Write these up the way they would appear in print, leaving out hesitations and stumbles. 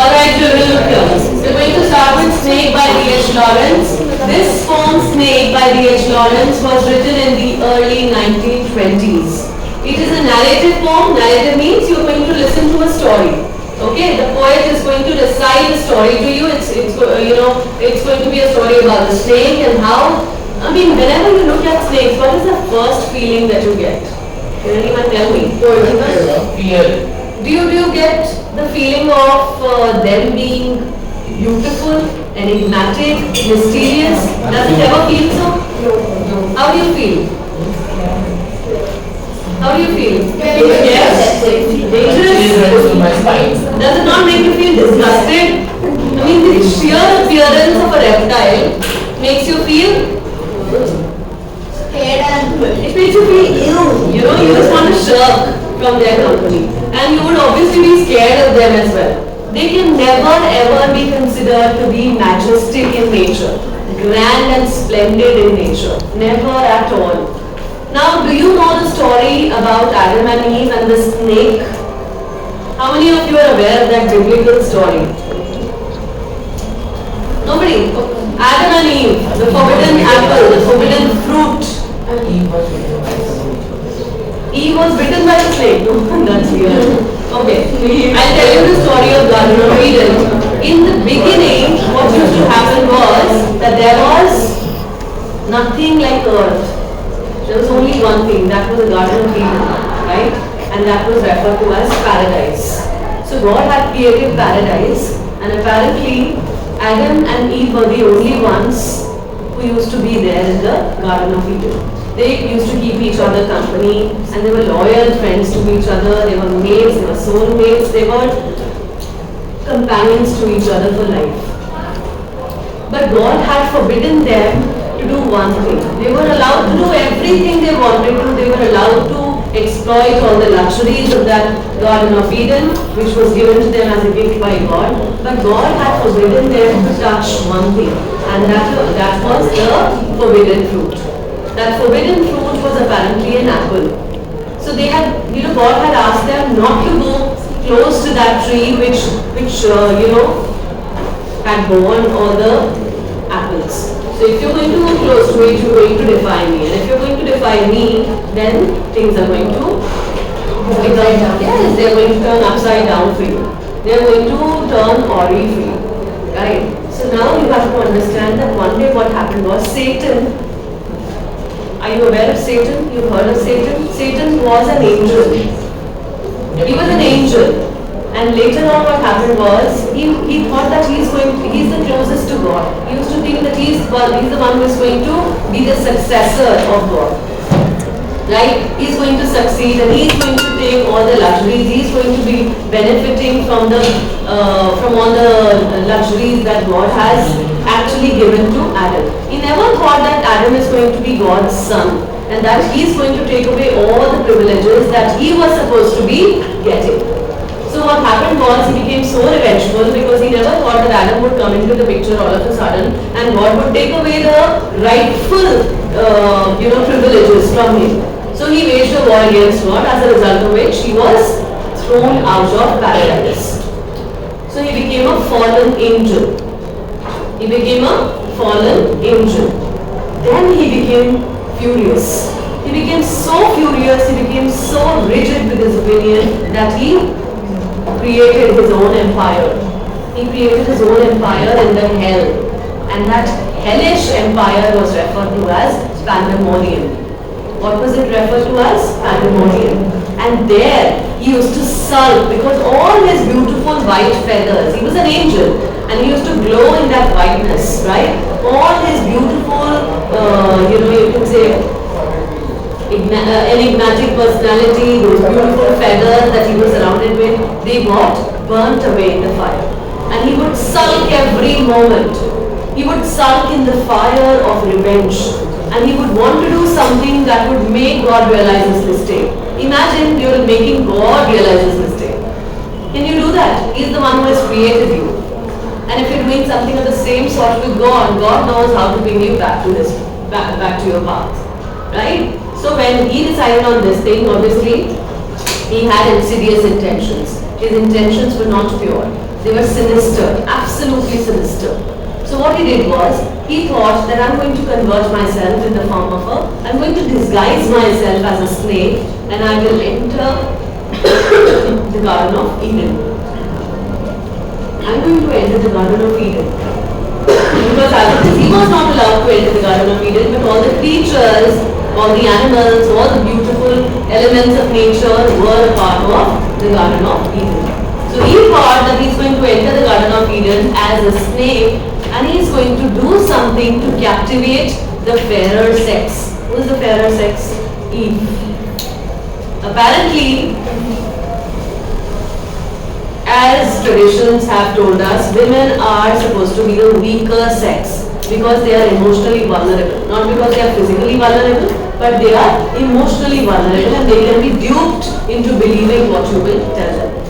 Alright children, look here. We're going to start with Snake by D.H. Lawrence. This poem Snake by D.H. Lawrence was written in the early 1920s. It is a narrative poem. Narrative means you're going to listen to a story. Okay, the poet is going to recite a story to you. It's going to be a story about the snake and how. I mean, whenever you look at snakes, what is the first feeling that you get? Can anyone tell me? Fear. Do you get the feeling of them being beautiful, enigmatic, mysterious? Does it ever feel so? No. How do you feel? How do you feel? Yes. Dangerous? Does it not make you feel disgusted? I mean, the sheer appearance of a reptile makes you feel Scared and it makes you feel ill. You know, you just want to shirk from their company. And you would obviously be scared of them as well. They can never ever be considered to be majestic in nature, grand and splendid in nature. Never at all. Now, do you know the story about Adam and Eve and the snake? How many of you are aware of that biblical story? Nobody? Adam and Eve, the forbidden apple, the forbidden fruit. Eve was bitten by the snake. No, that's weird. Okay, I'll tell you the story of Garden of Eden. In the beginning, what used to happen was that there was nothing like earth. There was only one thing, that was the Garden of Eden, right? And that was referred to as paradise. So God had created paradise, and apparently Adam and Eve were the only ones who used to be there in the Garden of Eden. They used to keep each other company, and they were loyal friends to each other. They were mates, they were soulmates, they were companions to each other for life. But God had forbidden them to do one thing. They were allowed to do everything they wanted to. They were allowed to exploit all the luxuries of that Garden of Eden, which was given to them as a gift by God. But God had forbidden them to touch one thing, and that was the forbidden fruit. That forbidden fruit was apparently an apple. So they had, God had asked them not to go close to that tree which had borne all the apples. So if you're going to go close to it, you're going to defy me. And if you're going to defy me, then things are going to Yes, they're going to turn upside down for you. They're going to turn ori for you. Right? So now you have to understand that one day what happened was Satan. Are you aware of Satan? You've heard of Satan? Satan was an angel. He was an angel. And later on what happened was, he thought that he's the closest to God. He used to think that he's the one who is going to be the successor of God. Right? He's going to succeed and he's going to take all the luxuries. He's going to be benefiting from all the luxuries that God has actually given to Adam. He never thought that Adam is going to be God's son and that he's going to take away all the privileges that he was supposed to be getting. So what happened was he became so revengeful because he never thought that Adam would come into the picture all of a sudden and God would take away the rightful privileges from him. So he waged a war against God, as a result of which he was thrown out of paradise. So he became a fallen angel. He became a fallen angel. Then he became furious. He became so furious, he became so rigid with his opinion that he created his own empire. He created his own empire in the hell. And that hellish empire was referred to as Pandemonium. What was it referred to as? Pandemonium. And there he used to sulk because all his beautiful white feathers, he was an angel and he used to glow in that whiteness, right? All his beautiful, you can say, enigmatic personality, those beautiful feathers that he was surrounded with, they got burnt away in the fire. And he would sulk every moment. He would sulk in the fire of revenge. And he would want to do something that would make God realize his mistake. Imagine you're making God realize his mistake. Can you do that? He's the one who has created you. And if you're doing something of the same sort with God, God knows how to bring you back to your path. Right? So when he decided on this thing, obviously, he had insidious intentions. His intentions were not pure. They were sinister, absolutely sinister. So what he did was, he thought that I'm going to convert myself in the form of I'm going to disguise myself as a snake and I will enter the Garden of Eden. I'm going to enter the Garden of Eden. Because as much as he was not allowed to enter the Garden of Eden, but all the creatures, all the animals, all the beautiful elements of nature were a part of the Garden of Eden. So he thought that he's going to enter the Garden of Eden as a snake and he's going to do something to captivate the fairer sex. Who is the fairer sex? Eve. Apparently, as traditions have told us, women are supposed to be the weaker sex because they are emotionally vulnerable. Not because they are physically vulnerable, but they are emotionally vulnerable and they can be duped into believing what you will tell them.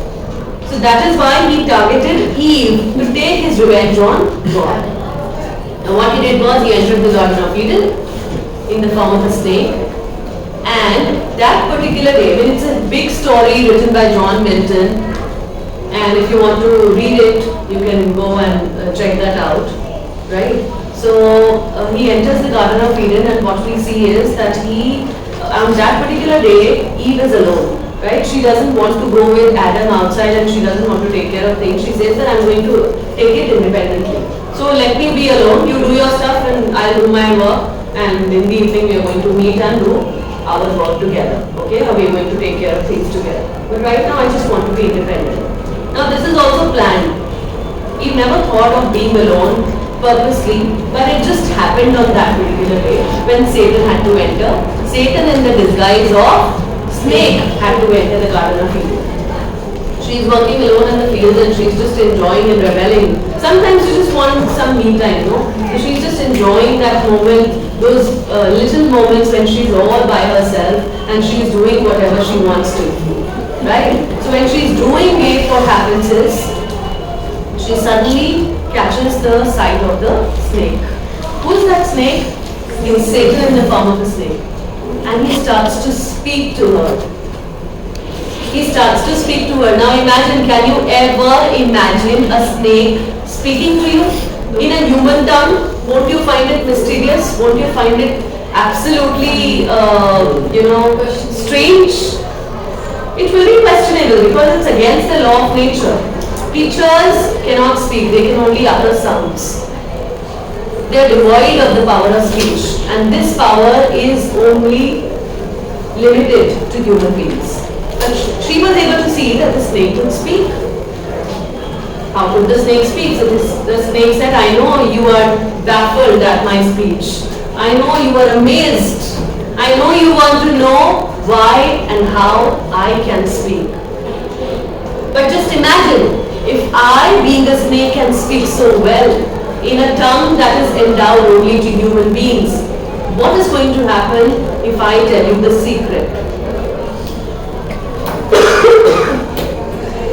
So that is why he targeted Eve to take his revenge on God. Now what he did was he entered the Garden of Eden in the form of a snake, and that particular day, I mean it's a big story written by John Milton, and if you want to read it, you can go and check that out, right? So he enters the Garden of Eden and what we see is that on that particular day, Eve is alone. Right? She doesn't want to go with Adam outside and she doesn't want to take care of things. She says that I'm going to take it independently. So let me be alone, you do your stuff and I'll do my work, and in the evening we are going to meet and do our work together. Okay? How we are going to take care of things together. But right now I just want to be independent. Now this is also planned. Eve never thought of being alone purposely, but it just happened on that particular day when Satan had to enter. Satan in the disguise of snake had to enter the Garden of Eden. She's working alone in the fields and she's just enjoying and reveling. Sometimes you just want some me time, no? So she's just enjoying that moment, those little moments when she's all by herself and she's doing whatever she wants to. Right? So when she's doing it, what happens is, she suddenly catches the sight of the snake. Who's that snake? It's Satan in the form of a snake. And he starts to speak to her. He starts to speak to her. Now imagine, can you ever imagine a snake speaking to you in a human tongue? Won't you find it mysterious? Won't you find it absolutely, strange? It will be questionable because it's against the law of nature. Creatures cannot speak, they can only utter sounds. They are devoid of the power of speech, and this power is only limited to human beings. And she was able to see that the snake could speak. How could the snake speak? So the snake said, I know you are baffled at my speech. I know you are amazed. I know you want to know why and how I can speak. But just imagine, if I, being a snake, can speak so well, in a tongue that is endowed only to human beings, what is going to happen if I tell you the secret?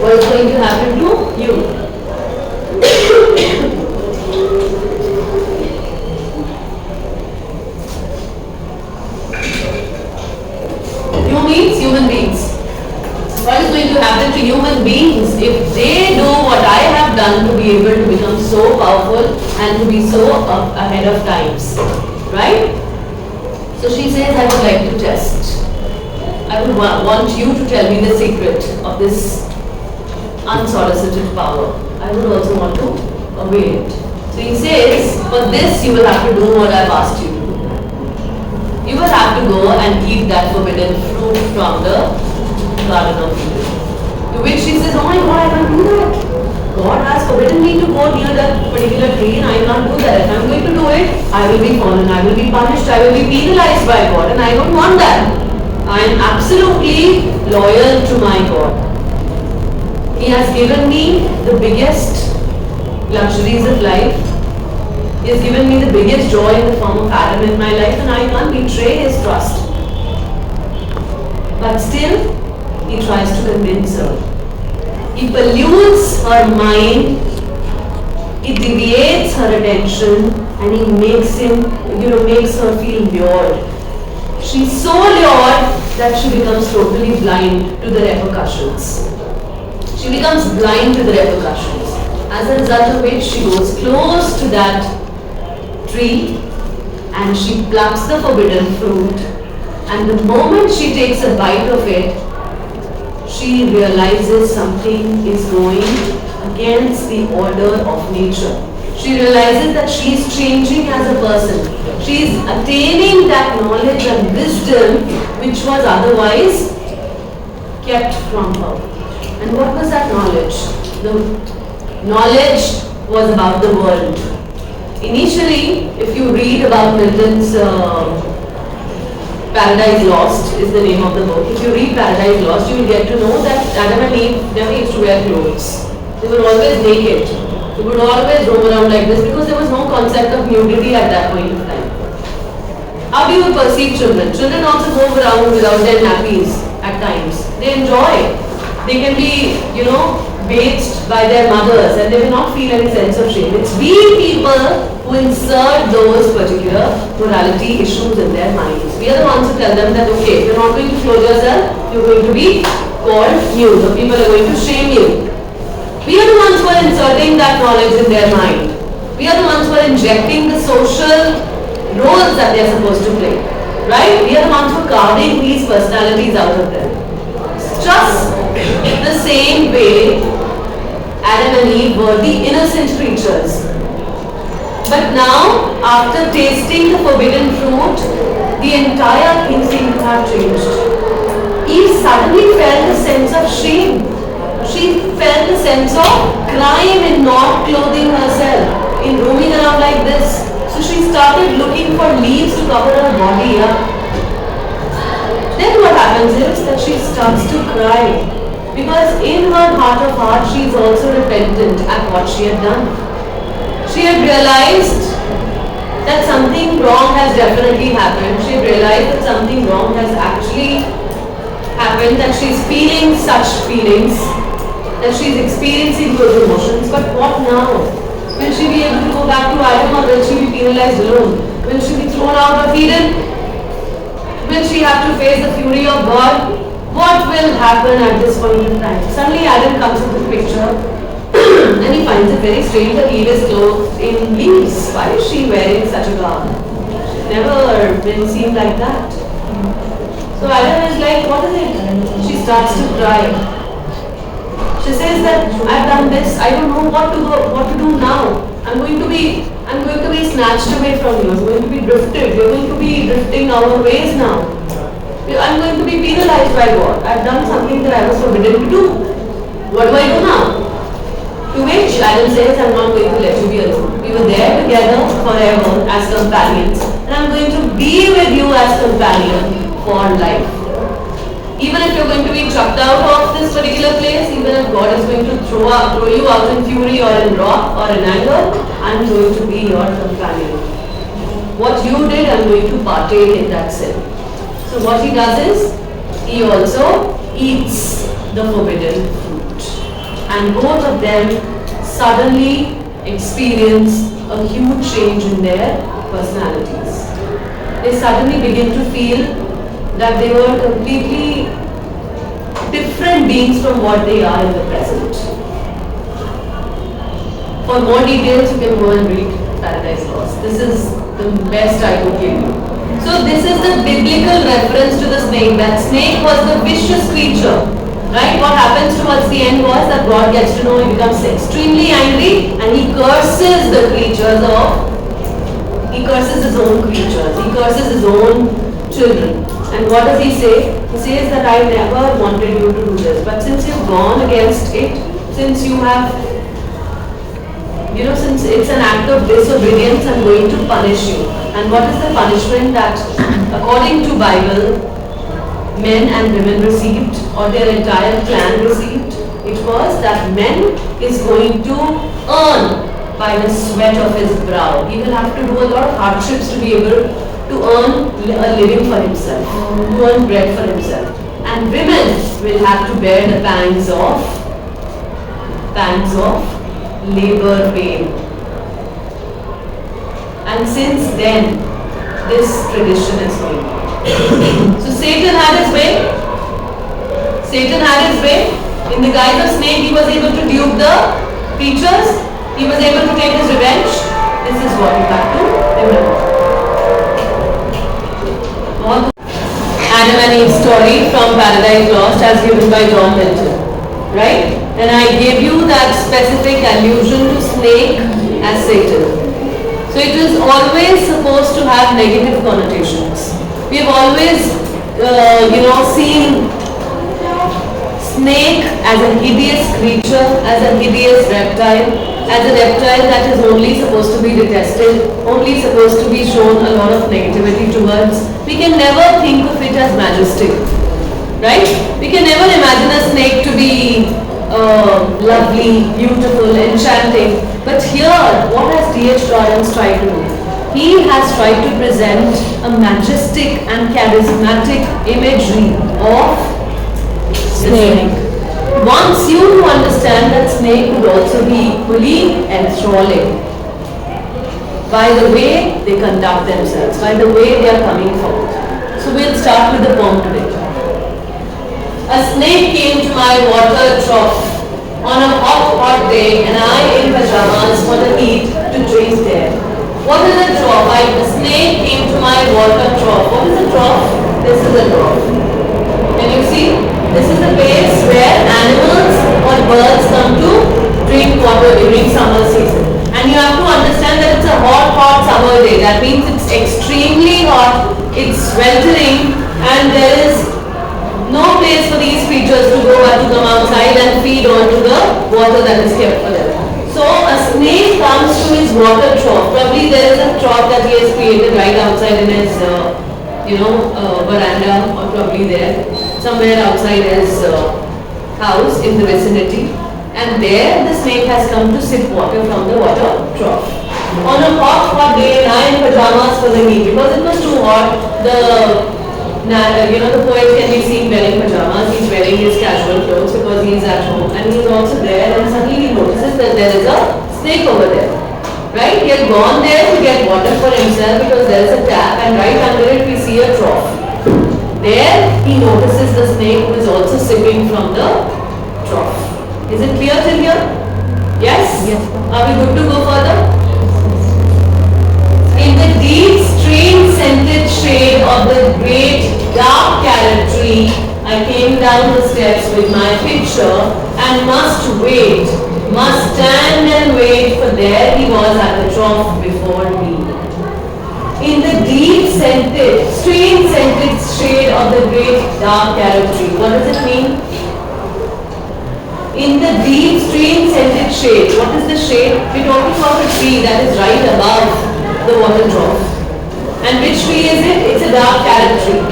What is going to happen to you? You means human beings. What is going to happen to human beings if they do what I have done to be able to become so powerful and to be so ahead of times? Right? So she says, I would like to test. I would want you to tell me the secret of this unsolicited power. I would also want to obey it. So he says, for this you will have to do what I've asked you to do. You will have to go and eat that forbidden fruit from the Garden of Eden. To which she says, oh my God, I can't do that. God has forbidden me to go near that particular tree and I can't do that. If I'm going to do it, I will be fallen, I will be punished, I will be penalized by God, and I don't want that. I am absolutely loyal to my God. He has given me the biggest luxuries of life. He has given me the biggest joy in the form of Adam in my life, and I can't betray his trust. But still, he tries to convince her. He pollutes her mind, he deviates her attention, and he makes her feel lured. She's so lured that she becomes totally blind to the repercussions. She becomes blind to the repercussions. As a result of which she goes close to that tree and she plucks the forbidden fruit, and the moment she takes a bite of it, she realizes something is going against the order of nature. She realizes that she is changing as a person. She is attaining that knowledge and wisdom which was otherwise kept from her. And what was that knowledge? The knowledge was about the world. Initially, if you read about Milton's Paradise Lost is the name of the book. If you read Paradise Lost, you will get to know that Adam and Eve never used to wear clothes. They were always naked. They would always roam around like this because there was no concept of nudity at that point of time. How do you perceive children? Children also go around without their nappies at times. They enjoy. They can be, bathed by their mothers and they will not feel any sense of shame. It's we people who insert those particular morality issues in their minds. We are the ones who tell them that, okay, if you're not going to clothe yourself, you're going to be called nude. So people are going to shame you. We are the ones who are inserting that knowledge in their mind. We are the ones who are injecting the social roles that they are supposed to play. Right? We are the ones who are carving these personalities out of them. Just the same way Adam and Eve were the innocent creatures. But now, after tasting the forbidden fruit, the entire thing seemed to have changed. Eve suddenly felt a sense of shame. She felt a sense of crime in not clothing herself, in roaming around like this. So she started looking for leaves to cover her body up. Then what happens is that she starts to cry. Because in her heart of hearts, she is also repentant at what she had done. She had realized that something wrong has definitely happened. She had realized that something wrong has actually happened, that she is feeling such feelings, that she is experiencing those emotions. But what now? Will she be able to go back to Adam, or will she be penalized alone? Will she be thrown out of Eden? Will she have to face the fury of God? What will happen at this point in time? Suddenly Adam comes into the picture and he finds it very strange that Eve is clothed in leaves. Why is she wearing such a garb? She's never been seen like that. So Adam is like, what is it? She starts to cry. She says that I've done this, I don't know what to do now. I'm going to be snatched away from you. I'm going to be drifted. You're going to be drifting our ways now. I'm going to be penalized by God. I've done something that I was forbidden to do. What do I do now? To which Adam says, I'm not going to let you be alone. We were there together forever as companions, and I'm going to be with you as companion for life. Even if you're going to be chucked out of this particular place, even if God is going to throw you out in fury or in wrath or in anger, I'm going to be your companion. What you did, I'm going to partake in that sin. So what he does is, he also eats the forbidden fruit. And both of them suddenly experience a huge change in their personalities. They suddenly begin to feel that they were completely different beings from what they are in the present. For more details, you can go and read Paradise Lost. This is the best I could give you. So this is the biblical reference to the snake. That snake was the vicious creature. Right? What happens towards the end was that God gets to know, he becomes extremely angry and he curses the creatures he curses his own creatures. He curses his own children. And what does he say? He says that I never wanted you to do this. But since you've gone against it, since you have, since it's an act of disobedience, I'm going to punish you. And what is the punishment that, according to Bible, men and women received, or their entire clan received? It was that man is going to earn by the sweat of his brow. He will have to do a lot of hardships to be able to earn a living for himself, to earn bread for himself. And women will have to bear the pangs of labor pain. And since then, this tradition is going on. So Satan had his way. In the guise of snake, he was able to dupe the creatures. He was able to take his revenge. This is what you have to remember. Adam and Eve story from Paradise Lost as given by John Milton. Right? And I gave you that specific allusion to snake as Satan. So it was always supposed to have negative connotations. We have always, seen snake as a hideous creature, as a hideous reptile, as a reptile that is only supposed to be detested, only supposed to be shown a lot of negativity towards. We can never think of it as majestic, right? We can never imagine a snake to be lovely, beautiful, enchanting. But here, what has D.H. Lawrence tried to do? He has tried to present a majestic and charismatic imagery of snake. Wants you to understand that snake could also be equally enthralling by the way they conduct themselves, by the way they are coming forward. So we'll start with the poem today. A snake came to my water trough on a hot day, and I in pajamas for the heat to drink there. What is a trough? A snake came to my water trough. What is a trough? This is a trough. Can you see? This is the place where animals or birds come to drink water during summer season. And you have to understand that it's a hot summer day. That means it's extremely hot, it's sweltering, and there is no place for these creatures to go and to come outside and feed onto the water that is kept for them. So a snake comes to his water trough. Probably there is a trough that he has created right outside in his veranda, or probably there somewhere outside his house in the vicinity, and there the snake has come to sip water from the water trough. On a hot day, and I in pajamas for the heat because it was too hot. The poet can be seen wearing pajamas. He's wearing his casual clothes because he's at home, and he's also there, and suddenly he notices that there is a snake over there. Right? He had gone there to get water for himself because there is a tap, and right under it we see a trough. There he notices the snake who is also sipping from the trough. Is it clear till here? Yes? Yes. Are we good to go further? In the deep, strange-scented shade of the great dark carrot tree, I came down the steps with my pitcher and must stand and wait, for there he was at the trough before me. In the deep-scented, strange-scented shade of the great dark carrot tree. What does it mean? In the deep, strange-scented shade. What is the shade? We're talking about a tree that is right above the water trough. And which tree is it? It's a dark carrot tree.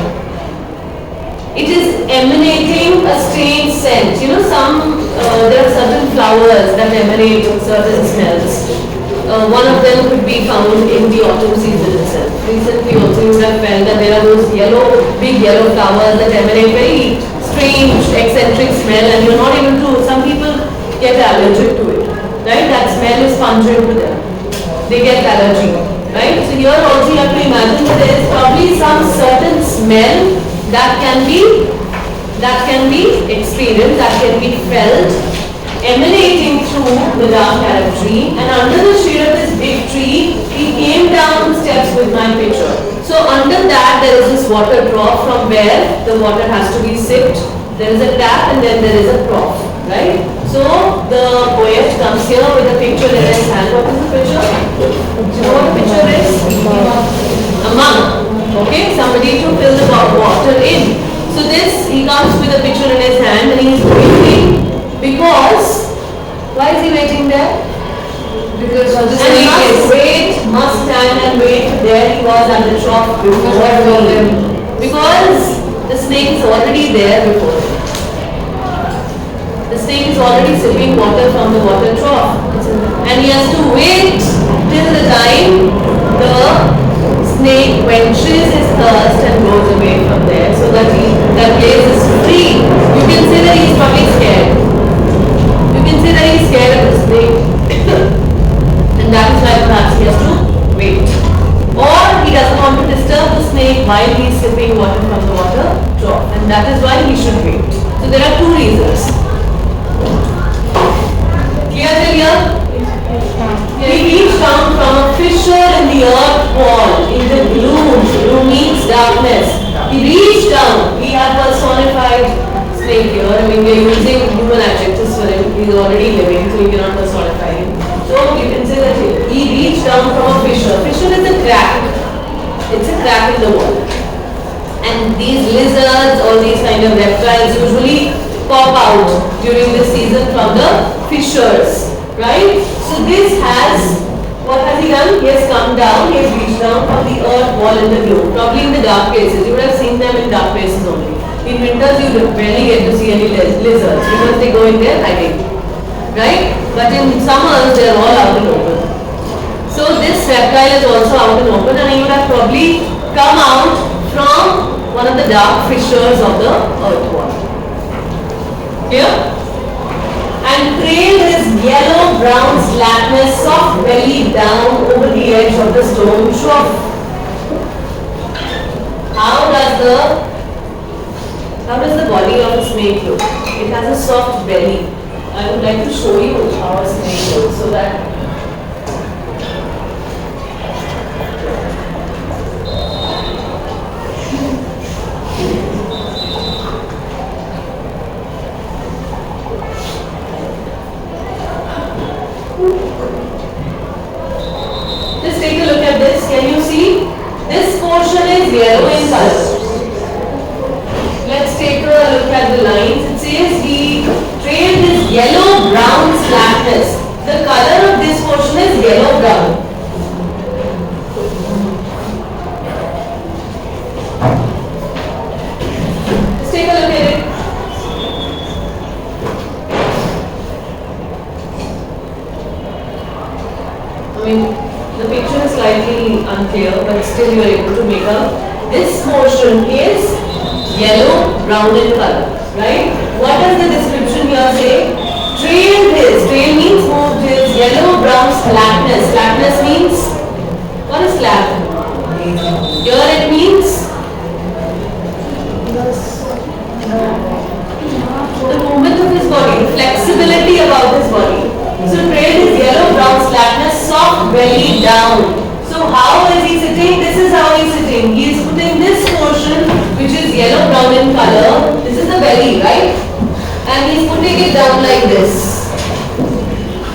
It is emanating a strange scent. There are certain flowers that emanate certain smells. One of them could be found in the autumn season itself. Recently also you would have felt that there are those big yellow flowers that emanate very strange, eccentric smell, and you're not able to, some people get allergic to it. Right? That smell is pungent to them. They get allergy. Right? So here also you have to imagine that there is probably some certain smell that can be experienced, that can be felt, emanating through the dark carrot tree, and under the shade of this big tree, he came down the steps with my pitcher. So under that there is this water trough from where the water has to be sipped. There is a tap and then there is a trough, right? So the poet comes here with a pitcher in his hand. What is the pitcher? Do you know what the pitcher is? A mug. Okay, somebody to fill the water in. So he comes with a pitcher in his hand and he is waiting because, why is he waiting there? Because of the snake must stand and wait. There he was at the trough before him. Because the snake is already there before him. The snake is already sipping water from the water trough. And he has to wait till the time the snake quenches his thirst and goes away from there, so that that place is free. You can say that he's probably scared. You can say that he's scared of the snake. And that is why perhaps he has to wait. Or he doesn't want to disturb the snake while he is sipping water from the water trough. And that is why he should wait. So there are two reasons. Clear till here? down. We have personified snake here. I mean, we are using human adjectives for him. He is already living, so we cannot personify him. So you can say that he reached down from a fissure. Fissure is a crack. It's a crack in the wall. And these lizards or these kind of reptiles usually pop out during the season from the fissures, right? So this has, what has he done? He has come down, he has reached down from the earth wall in the globe, probably in the dark places. You would have seen them in dark places only. In winters you barely get to see any lizards because they go in there hiding, right? But in summers they are all out in open. So this reptile is also out in open, and he would have probably come out from one of the dark fissures of the earth wall. Here? And trailed his yellow-brown slackness soft belly down over the edge of the stone trough. How does the body of a snake look? It has a soft belly. I would like to show you how a snake looks so that just take a look at this. Can you see? This portion is yellow in color. Let's take a look at the lines. It says he trailed his yellow-brown slackness. The color of this portion is yellow-brown. Let's take a look at it. I mean, the picture is slightly unclear, but still you are able to make out. This portion is yellow, brown in color, right? What does the description here say? Trailed his, trail means moved his, yellow, brown slackness. Slackness means, what is slack? Here it means the movement of his body, the flexibility about his body. So trailed his yellow, brown slackness, soft belly down. So how is he sitting? This is how he is sitting. He is putting this portion which is yellow brown in color. This is the belly, right? And he is putting it down like this.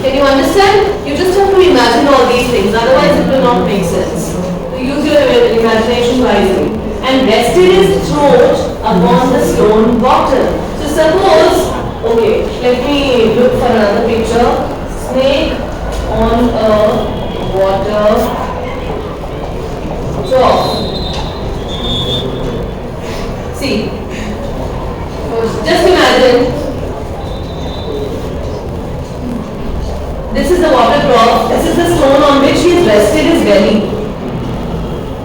Can you understand? You just have to imagine all these things, otherwise it will not make sense. So use your imagination wisely. And rested his throat upon the stone bottom. So suppose, okay, let me look for another picture. Snake on a water trough. See, just imagine, this is the water trough, this is the stone on which he has rested his belly.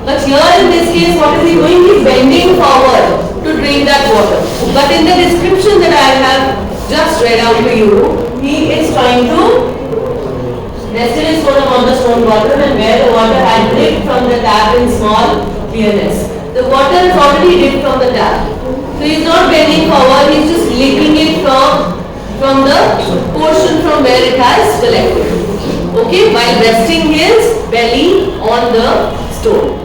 But here in this case, what is he doing? He is bending forward to drink that water. But in the description that I have just read out to you, he is trying to rested his foot upon the stone bottom, and where the water had dripped from the tap in small clearness. The water is already dripped from the tap. So he is not bending forward, he is just licking it from the portion from where it has collected. Okay, while resting his belly on the stone.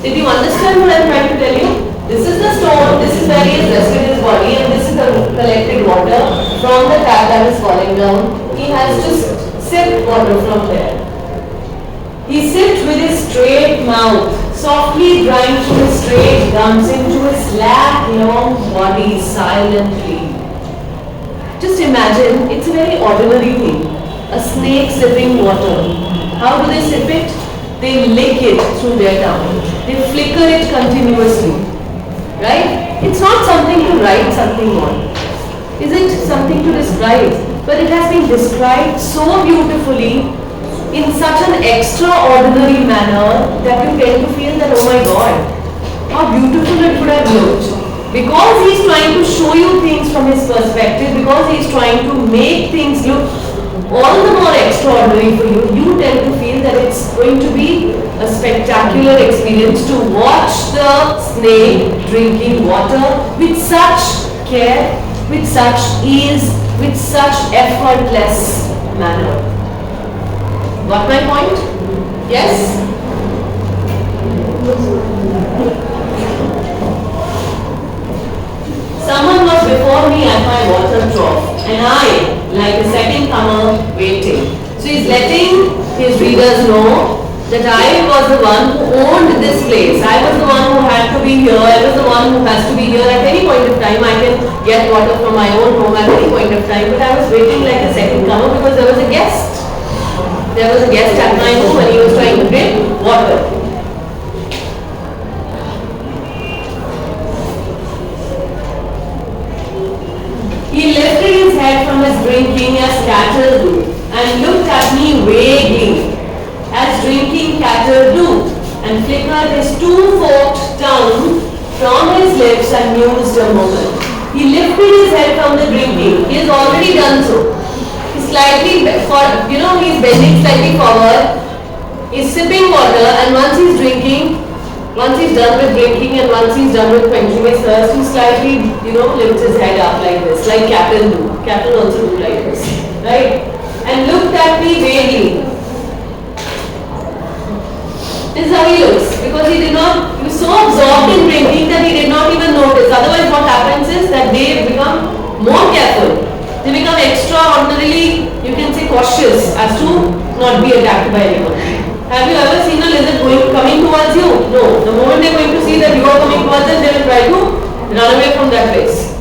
Did you understand what I am trying to tell you? This is the stone, this is where he has rested his body, and this is the collected water from the tap that is falling down. He has just sipped water from there. He sipped with his straight mouth, softly drying through his straight gums into his slack, long body silently. Just imagine, it's a very ordinary thing. A snake sipping water. How do they sip it? They lick it through their tongue. They flicker it continuously. Right? It's not something to write something on. Is it something to describe? But it has been described so beautifully in such an extraordinary manner that you tend to feel that, oh my God, how beautiful it would have looked. Because he is trying to show you things from his perspective, because he is trying to make things look all the more extraordinary for you, you tend to feel that it's going to be a spectacular experience to watch the snake drinking water with such care, with such ease, with such effortless manner. Got my point? Yes? Someone was before me at my water trough, and I, like a second comer, waiting. So he's letting his readers know that I was the one who owned this place. I was the one who had to be here. I was the one who has to be here at any point of time. I can get water from my own home at any point of time, but I was waiting like a second comer because there was a guest. There was a guest at my home and he was trying to drink water. He lifted his head from his drinking as cattle do and looked at me vaguely as drinking cattle do and flickered his two-forked tongue from his lips and mused a moment. He lifted his head from the drinking. He has already done so. He's slightly, he's bending slightly forward. He's sipping water, and once he's drinking, once he's done with drinking and once he's done with quenching his thirst, he slightly, lifts his head up like this, like cattle do. Cattle also do like this, right? And looked at me vaguely. This is how he looks, because he was so absorbed in drinking that he did not even notice. Otherwise what happens is that they become more careful. They become extraordinarily, you can say, cautious as to not be attacked by anyone. Have you ever seen a lizard coming towards you? No. The moment they are going to see that you are coming towards them, they will try to run away from that place.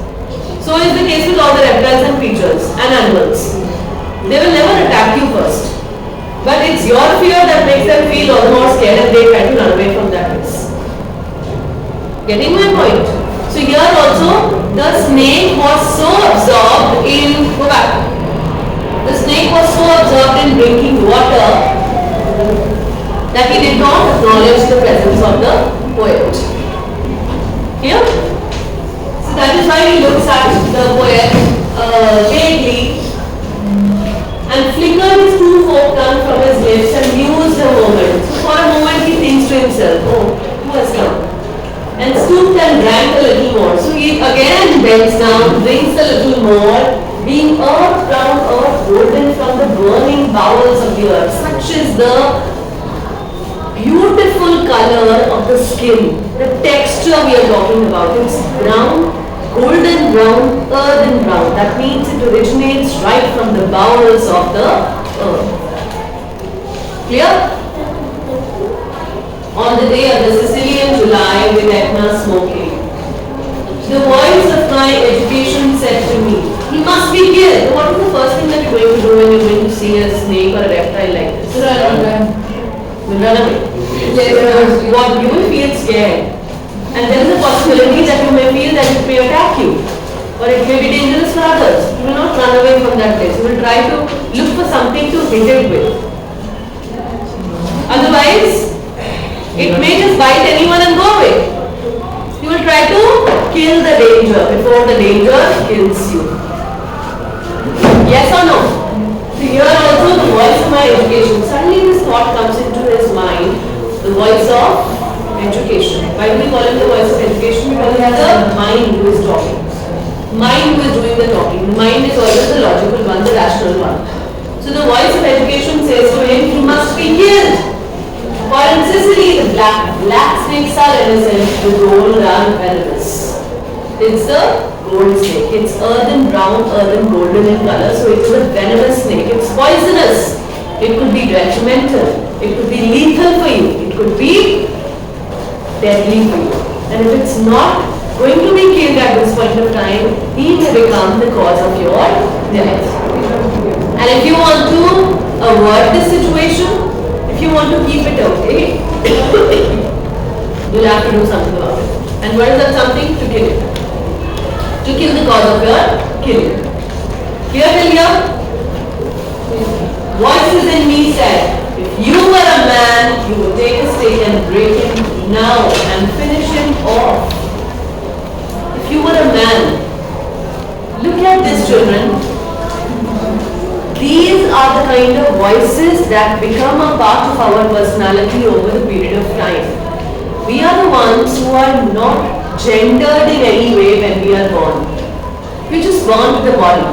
So is the case with all the reptiles and creatures and animals. They will never attack you first. But it's your fear that makes them feel all the more scared and they try to run away from that place. Getting my point? So here also, the snake was so absorbed in, go back. The snake was so absorbed in drinking water that he did not acknowledge the presence of the poet. Here? So that is why he looks at the poet vaguely and flickered his two-forked tongue from his lips and mused a moment. So for a moment he thinks to himself, oh, who has come? And stooped and drank a little more. So he again bends down, drinks a little more, being earth brown, earth golden from the burning bowels of the earth. Such is the beautiful color of the skin, the texture we are talking about. It's brown, golden brown, earthen brown. That means it originates right from the bowels of the earth. Clear? On the day of the Sicilian July with Etna smoking, the voice of my education said to me, he must be killed. What is the first thing that you're going to do when you're going to see a snake or a reptile like this? Run away. What you will feel scared. And there is a possibility that you may feel that it may attack you. Or it may be dangerous for others. You will not run away from that place. You will try to look for something to hit it with. Otherwise, it may just bite anyone and go away. You will try to kill the danger before the danger kills you. Yes or no? So here also the voice of my education. Suddenly this thought comes into his mind, the voice of education. Why do we call it the voice of education? Because he has a mind who is talking. Mind who is doing the talking. The mind is always the logical one, the rational one. So the voice of education says to him, he must be killed. For in Sicily, the black snakes are innocent, the gold are venomous. It's the gold snake. It's earthen brown, earthen golden in color, so it's a venomous snake. It's poisonous. It could be detrimental. It could be lethal for you. It could be deadly for you. And if it's not going to be killed at this point of time, he may become the cause of your death. And if you want to avoid this situation, if you want to keep it okay, you'll have to do something about it. And what is that something? To kill it. To kill the cause of your killing. Clear till here? Voices in me said, if you were a man, you would take a stake and break him now and finish him off. If you were a man, look at this, children. These are the kind of voices that become a part of our personality over the period of time. We are the ones who are not gendered in any way when we are born. We're just born with a body,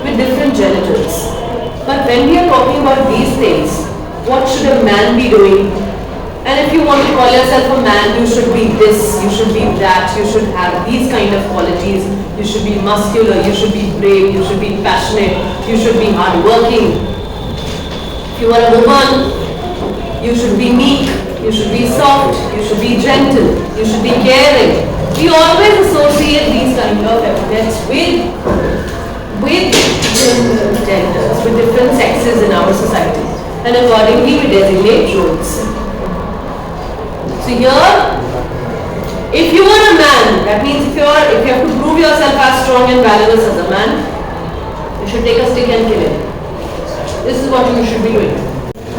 with different genitals. But when we are talking about these things, what should a man be doing? And if you want to call yourself a man, you should be this, you should be that, you should have these kind of qualities. You should be muscular, you should be brave, you should be passionate, you should be hardworking. If you are a woman, you should be meek, you should be soft, you should be gentle, you should be caring. We always associate these kind of epithets with genders, with different sexes in our society. And accordingly we designate roles. So here, if you are a man, that means if you have to prove yourself as strong and valorous as a man, you should take a stick and kill him. This is what you should be doing.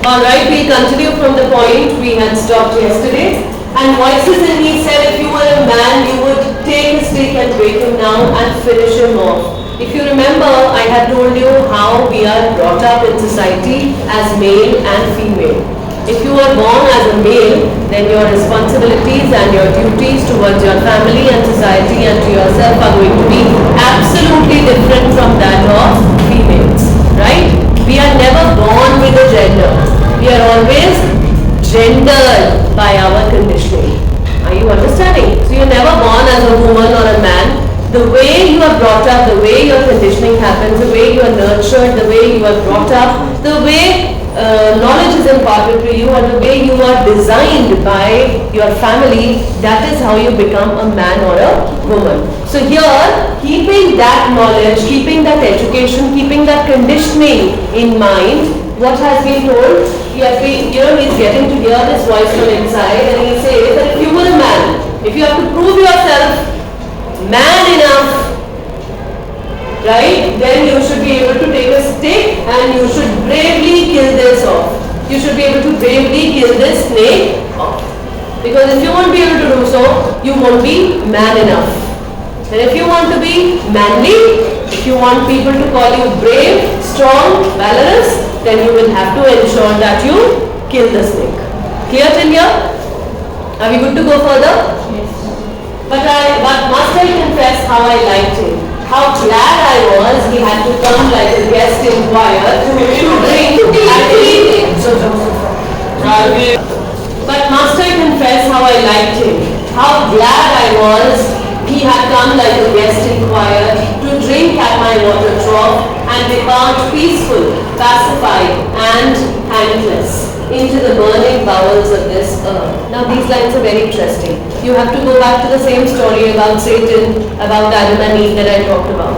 Alright, we continue from the point we had stopped yesterday. And voices in me said if you were a man, you would take a stick and break him down and finish him off. If you remember, I had told you how we are brought up in society as male and female. If you were born as a male, then your responsibilities and your duties towards your family and society and to yourself are going to be absolutely different from that of females, right? We are never born with a gender. We are always gendered by our conditioning. Are you understanding? So you're never born as a woman or a man. The way you are brought up, the way your conditioning happens, the way you are nurtured, the way you are brought up, the way knowledge is imparted to you and the way you are designed by your family, that is how you become a man or a woman. So here, keeping that knowledge, keeping that education, keeping that conditioning in mind, what has been told, he has been, he's getting to hear this voice from inside and he says that if you were a man, if you have to prove yourself man enough, right, then you should be able to take a stick and you should bravely kill this off. You should be able to bravely kill this snake off. Because if you won't be able to do so, you won't be man enough. And if you want to be manly, if you want people to call you brave, strong, valorous, then you will have to ensure that you kill the snake. Clear till here? Are we good to go further? Yes. But must I confess how I liked him? How glad I was he had to come like a guest in choir to drink and eat. But must I confess how I liked him? How glad I was he had come like a guest in choir to drink at my water trough and depart peaceful, pacified and thankless into the burning bowels of this earth. Now these lines are very interesting. You have to go back to the same story about Satan, about Adam and Eve that I talked about.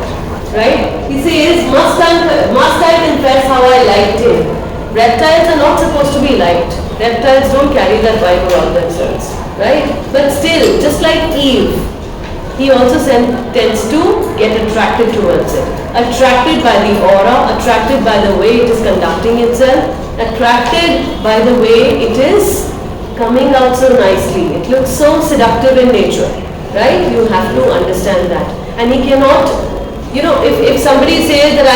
Right? He says, must I confess how I liked him? Reptiles are not supposed to be liked. Reptiles don't carry that vibe around themselves. Right? But still, just like Eve, he also tends to get attracted towards it. Attracted by the aura, attracted by the way it is conducting itself, attracted by the way it is coming out so nicely. It looks so seductive in nature, right? You have to understand that. And he cannot, if somebody says that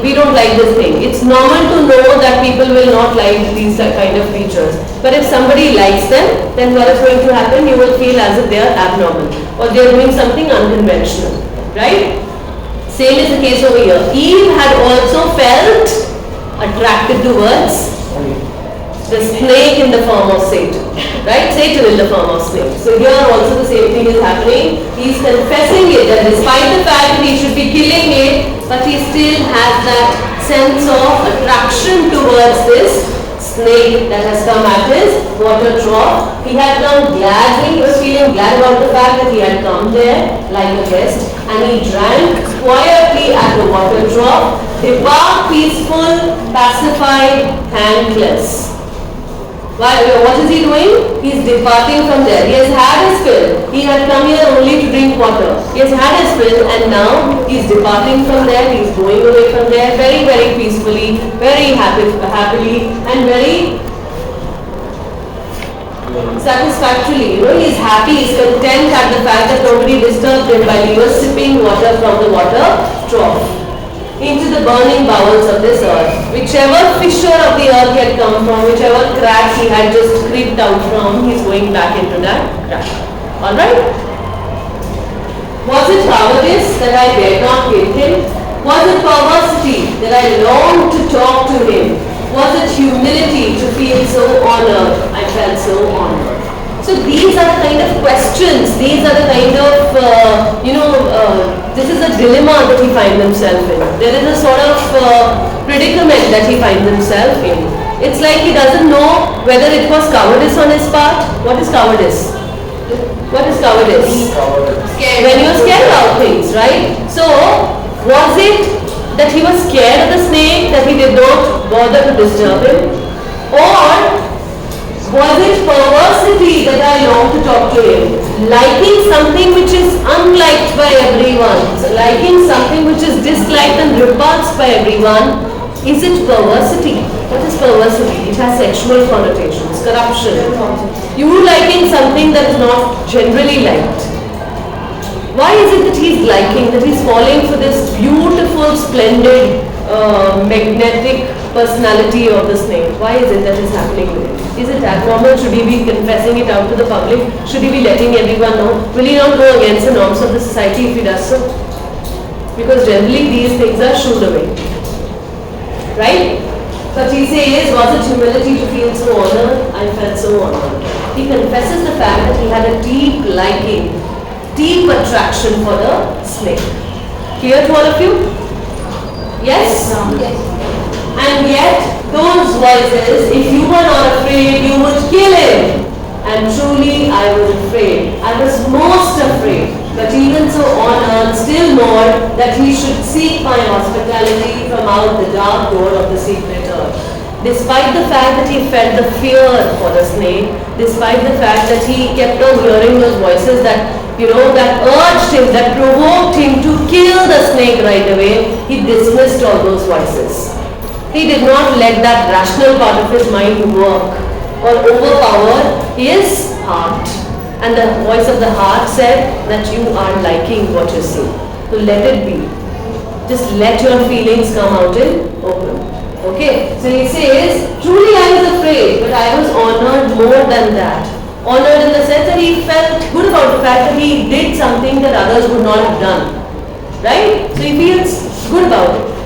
we don't like this thing, it's normal to know that people will not like these kind of features. But if somebody likes them, then what is going to happen? You will feel as if they are abnormal or they are doing something unconventional, right? Same is the case over here. Eve had also felt attracted towards the snake in the form of Satan, right? Satan in the form of snake. So here also the same thing is happening. He is confessing it, that despite the fact that he should be killing it, but he still has that sense of attraction towards this snake that has come at his water trough. He had come gladly, he was feeling glad about the fact that he had come there like a guest, and he drank quietly at the water trough, depart peaceful, pacified, thankless. What is he doing? He is departing from there. He has had his fill. He had come here only to drink water. He has had his fill and now he is departing from there. He is going away from there very, very peacefully, very happily and very satisfactorily. He is happy, he is content at the fact that nobody disturbed him while he was sipping water from the water trough into the burning bowels of this earth. Whichever fissure of the earth he had come from, whichever crack he had just creeped out from, he is going back into that crack. Alright? Was it cowardice that I dared not kill him? Was it perversity that I longed to talk to him? Was it humility to feel so honored? felt so honored. So these are the kind of questions, these are the kind of, this is a dilemma that he finds himself in. There is a sort of predicament that he finds himself in. It's like he doesn't know whether it was cowardice on his part. What is cowardice? What is cowardice? Scared. When you're scared about things, right? So, was it that he was scared of the snake, that he did not bother to disturb him? Or was it perversity that I long to talk to him? Liking something which is unliked by everyone, so liking something which is disliked and repulsed by everyone, is it perversity? What is perversity? It has sexual connotations, corruption. You liking something that is not generally liked. Why is it that he's liking, that he's falling for this beautiful, splendid, magnetic personality of the snake? Why is it that is happening with him? Is it abnormal? Should he be confessing it out to the public? Should he be letting everyone know? Will he not go against the norms of the society if he does so? Because generally these things are shooed away. Right? But he says, was it humility to feel so honored? I felt so honored. He confesses the fact that he had a deep liking, deep attraction for the snake. Clear to all of you? Yes? Yes. And yet, those voices, if you were not afraid, you would kill him. And truly, I was afraid. I was most afraid. But even so honored, still more, that he should seek my hospitality from out the dark door of the secret earth. Despite the fact that he felt the fear for the snake, despite the fact that he kept on hearing those voices that, that urged him, that provoked him to kill the snake right away, he dismissed all those voices. He did not let that rational part of his mind work or overpower his heart. And the voice of the heart said that you are liking what you see. So let it be. Just let your feelings come out in open. Okay? So he says, truly I was afraid, but I was honored more than that. Honored in the sense that he felt good about the fact that he did something that others would not have done. Right? So he feels good about it.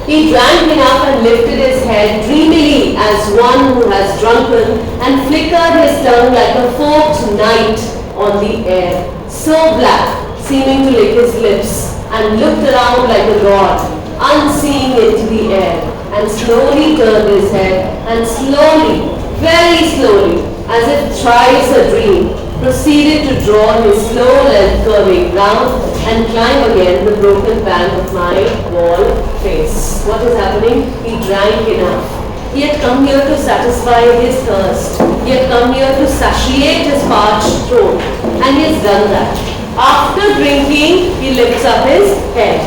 He drank enough and lifted his head dreamily as one who has drunken, and flickered his tongue like a forked knight on the air, so black, seeming to lick his lips, and looked around like a god, unseeing into the air, and slowly turned his head, and slowly, very slowly, as if thrice a dream, proceeded to draw his slow length curving round and climb again the broken bank of my wall face. What is happening? He drank enough. He had come here to satisfy his thirst. He had come here to satiate his parched throat. And he has done that. After drinking, he lifts up his head.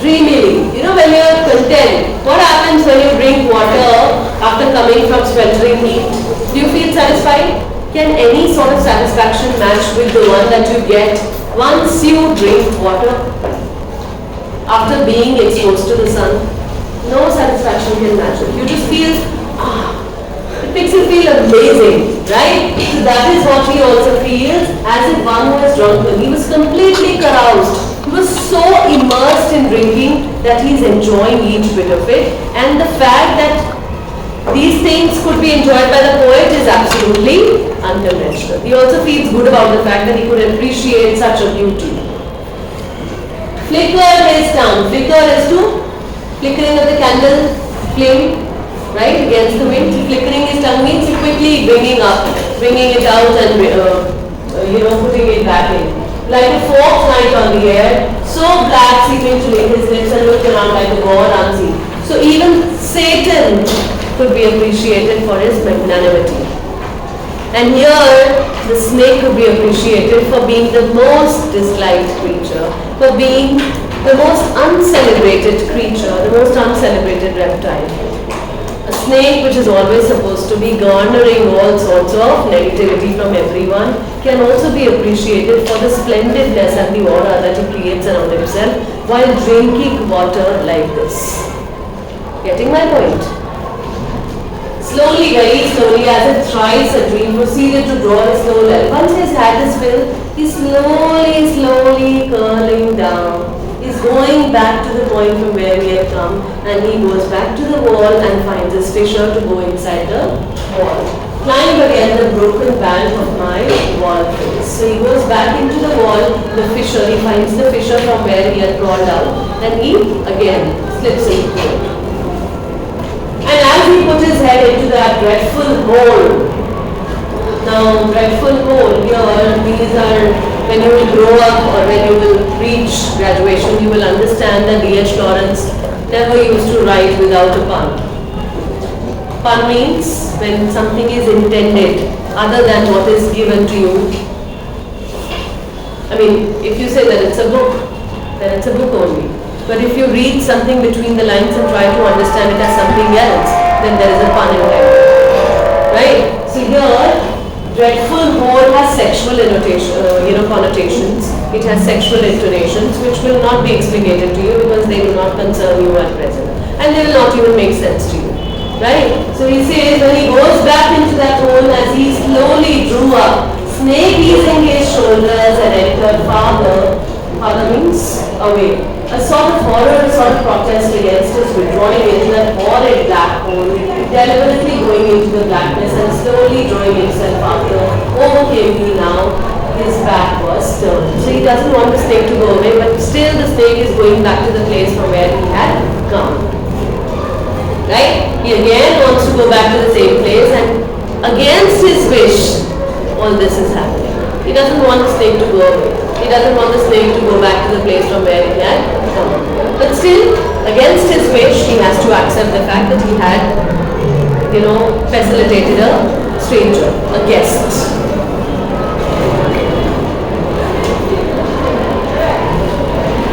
Dreamily. When you are content, what happens when you drink water after coming from sweltering heat? Do you feel satisfied? Can any sort of satisfaction match with the one that you get once you drink water after being exposed to the sun? No satisfaction can match it. You just feel, it makes you feel amazing, right? So that is what he also feels, as if one who is drunken. He was completely caroused. He was so immersed in drinking that he is enjoying each bit of it. And the fact that these things could be enjoyed by the poet is absolutely unconventional. He also feels good about the fact that he could appreciate such a beauty. Flicker his tongue. Flicker is to flickering of the candle flame, right, against the wind. Flickering his tongue means quickly bringing it out and putting it back in. Like a forked knight on the air, so black seeming to lick his lips and look around like a god unseen. So even Satan could be appreciated for his magnanimity. And here, the snake could be appreciated for being the most disliked creature, for being the most uncelebrated creature, the most uncelebrated reptile. A snake, which is always supposed to be garnering all sorts of negativity from everyone, can also be appreciated for the splendidness and the aura that he creates around himself while drinking water like this. Getting my point? Slowly, very slowly, as if thrice a dream, proceeded to draw his slow length. Once he's had his fill, he's slowly curling down. He's going back to the point from where we had come, and he goes back to the wall and finds his fissure to go inside the wall. climb again the broken bank of my wall face. So he goes back into the wall, the fissure, he finds the fissure from where he had crawled out, and he again slips into it. And as he put his head into that dreadful hole, now dreadful hole here, these are, when you will grow up or when you will reach graduation, you will understand that D.H. Lawrence never used to write without a pun. Pun means when something is intended other than what is given to you. I mean, if you say that it's a book, then it's a book only. But if you read something between the lines and try to understand it as something else, then there is a pun intended. Right? So here, dreadful hole has sexual connotations. It has sexual intonations which will not be explicated to you because they do not concern you at present. And they will not even make sense to you. Right? So he says when he goes back into that hole as he slowly drew up, snake easing his shoulders and entered farther. Farther means away. A sort of horror, a sort of protest against his withdrawing into that horrid black hole, deliberately going into the blackness and slowly drawing himself after. Overcame me now, his back was turned. So he doesn't want the snake to go away, but still the snake is going back to the place from where he had come. Right? He again wants to go back to the same place, and against his wish, all this is happening. He doesn't want the snake to go away. He doesn't want the snake to go back to the place from where he had come. But still, against his wish, he has to accept the fact that he had, facilitated a stranger, a guest.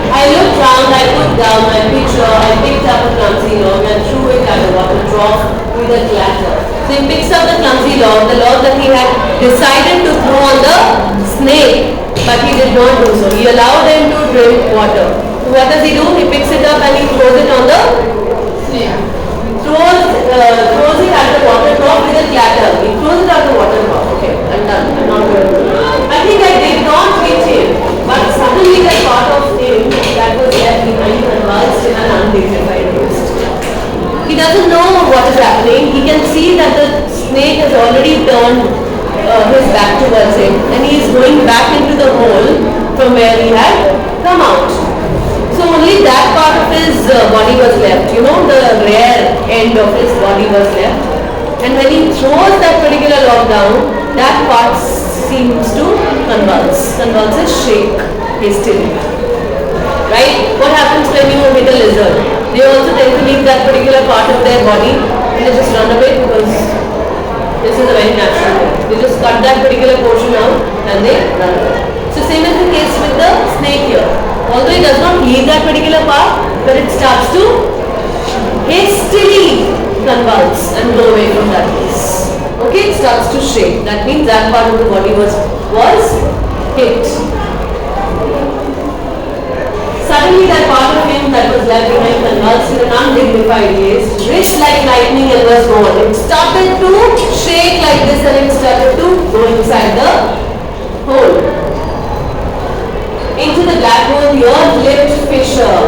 I looked round, I put down my pitcher, I picked up a clumsy log and threw it at the water trough with a clatter. So he picks up the clumsy log, the log that he had decided to throw on the snake, but he did not do so. He allowed him to drink water. So what does he do? He picks it up and he throws it on the snake. Throws it at the water trough with a clatter. He throws it at the water trough. Okay, I'm done. I'm not going to do it. I think I did not hit him, but suddenly that part of him that was left behind convulsed in an undignified haste. He doesn't know what is happening. He can see that the snake has already turned his back towards him and he is going back into the hole from where he had come out. So only that part of his body was left. The rear end of his body was left. And when he throws that particular log down, that part seems to convulse. Convulses, shake hastily. Right? What happens when you hit a lizard? They also tend to leave that particular part of their body and they just run away because this is a very natural way. They just cut that particular portion out and they run away. So same is the case with the snake here. Although it does not leave that particular part, but it starts to hastily convulse and go away from that place. Okay, it starts to shake. That means that part of the body was hit. Suddenly that part of him that was left behind convulsed in an undignified haste, wrist like lightning and was gone. It started to shake like this and it started to go inside the hole. Into the black hole, the earth-lipped fissure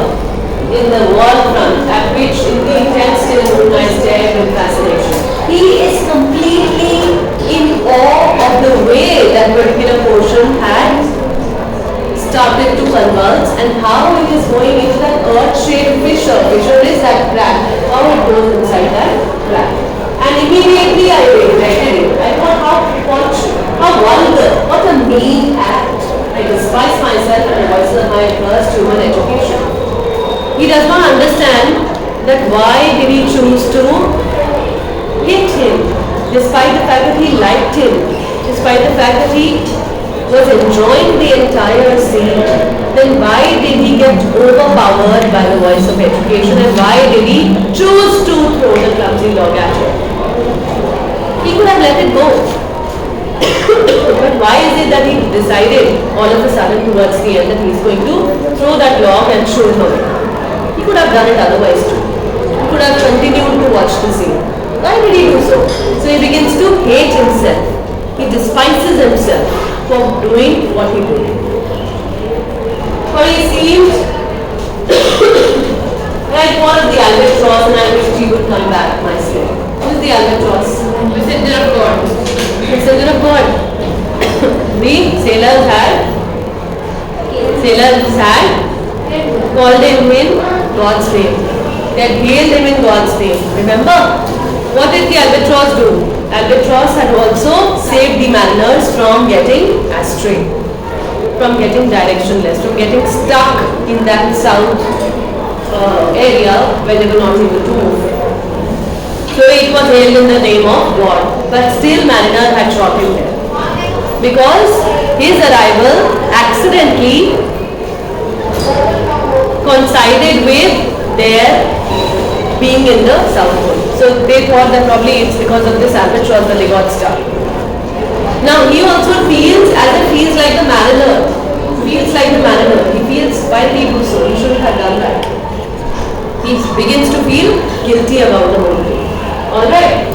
in the wall front, at which in the intense still moon I stared with fascination. He is completely in awe of the way that particular portion had started to convulse and how it is going into that earth-shaped fissure. Fissure is that crack, how it goes inside that crack. And immediately I regretted it. I thought how vulgar, what a mean act. I despise myself and voices my first human education. He does not understand that why did he choose to hit him, despite the fact that he liked him, despite the fact that he was enjoying the entire scene. Then why did he get overpowered by the voice of education and why did he choose to throw the clumsy log at him? He could have let it go. But why is it that he decided all of a sudden towards the end that he's going to throw that log and shoot him? He could have done it otherwise too. He could have continued to watch the scene. Why did he do so? So he begins to hate himself. He despises himself for doing what he did. For he seemed like one of the albatross and I wished he would come back, my slave. Who is the albatross? Messenger of God. sailors had called him in God's name. They had hailed him in God's name. Remember? What did the albatross do? Albatross had also saved the mariners from getting astray, from getting directionless, from getting stuck in that south area where they were not able to move. So it was hailed in the name of God, but still mariners had shot him dead because his arrival accidentally coincided with their being in the South Pole. So they thought that probably it's because of this albatross that they got stuck. Now he also feels as if he is like the mariner. He feels, why did he do so? He shouldn't have done that. He begins to feel guilty about the whole thing. Alright?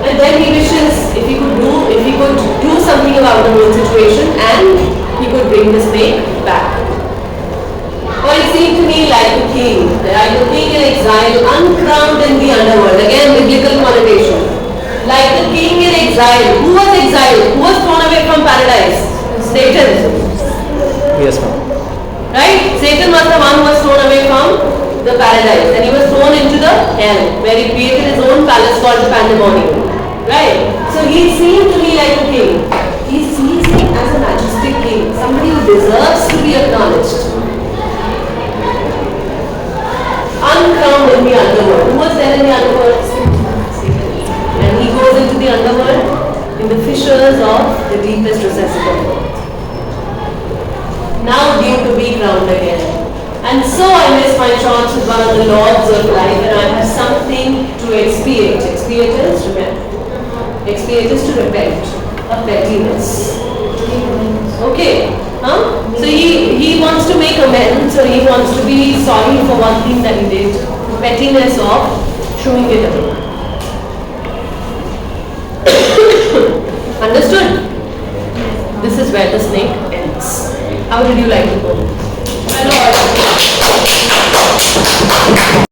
And then he wishes if he could do something about the whole situation and he could bring the snake back. Or it seemed to me like a king in exile, uncrowned in the underworld. Again, biblical connotation. Like the king in exile. Who was exiled? Who was thrown away from paradise? Satan. Yes, ma'am. Right? Satan was the one who was thrown away from the paradise. And he was thrown into the hell, where he created his own palace called the Pandemonium. Right? So he seemed to me like a king. He sees him as a majestic king. Somebody who deserves to be acknowledged. Uncrowned in the underworld. Who was there in the underworld? And he goes into the underworld in the fissures of the deepest recesses of the earth. Now due to be crowned again. And so I miss my chance with one of the lords of life and I have something to expiate. Expiate is to repent. Expiate is to repent of pettiness. Okay. So he wants to make amends, or he wants to be sorry for one thing that he did. Pettiness of throwing it away. Understood? This is where the snake ends. How did you like it?